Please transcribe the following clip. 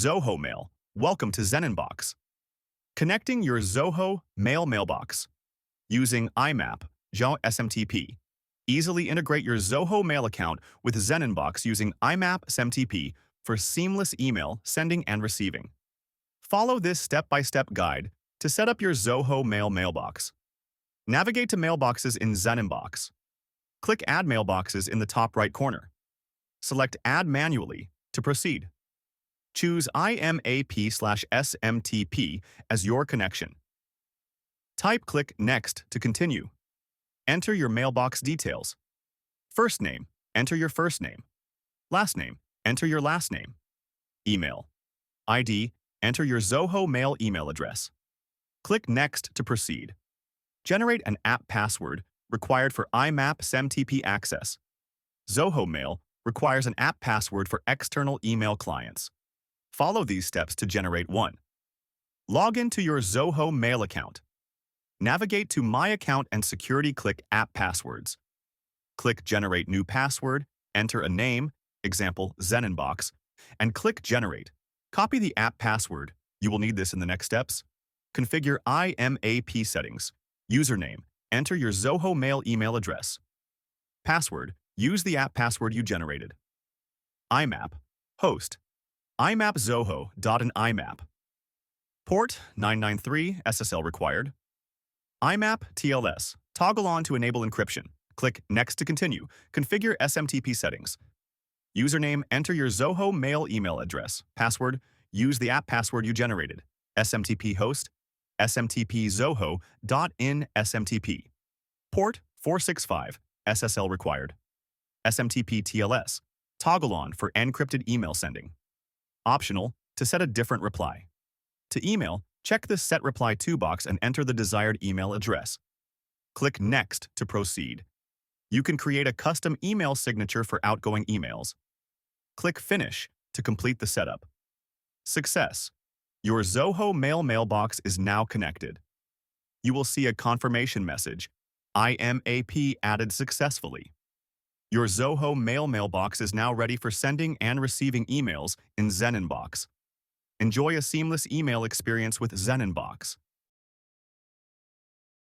Zoho Mail. Welcome to Zeninbox. Connecting your Zoho Mail mailbox. Using IMAP, SMTP. Easily integrate your Zoho Mail account with Zeninbox using IMAP SMTP for seamless email sending and receiving. Follow this step-by-step guide to set up your Zoho Mail mailbox. Navigate to Mailboxes in Zeninbox. Click Add Mailboxes in the top right corner. Select Add Manually to proceed. Choose IMAP/SMTP as your connection. Click Next to continue. Enter your mailbox details. First name, enter your first name. Last name, enter your last name. Email. ID, enter your Zoho Mail email address. Click Next to proceed. Generate an app password required for IMAP SMTP access. Zoho Mail requires an app password for external email clients. Follow these steps to generate one. Log into your Zoho Mail account. Navigate to My Account and Security. Click App Passwords. Click Generate New Password, enter a name, example Zeninbox, and click Generate. Copy the app password. You will need this in the next steps. Configure IMAP settings. Username, enter your Zoho Mail email address. Password, use the app password you generated. IMAP, host, IMAP Zoho.IMAP. Port 993 SSL required. IMAP TLS, toggle on to enable encryption. Click Next to continue. Configure SMTP settings. Username, enter your Zoho Mail email address. Password, use the app password you generated. SMTP host, SMTP Zoho.in SMTP. Port 465, SSL required. SMTP TLS, toggle on for encrypted email sending. Optional, to set a different reply. To email, check the Set Reply To box and enter the desired email address. Click Next to proceed. You can create a custom email signature for outgoing emails. Click Finish to complete the setup. Success! Your Zoho Mail mailbox is now connected. You will see a confirmation message, IMAP added successfully. Your Zoho Mail mailbox is now ready for sending and receiving emails in Zeninbox. Enjoy a seamless email experience with Zeninbox.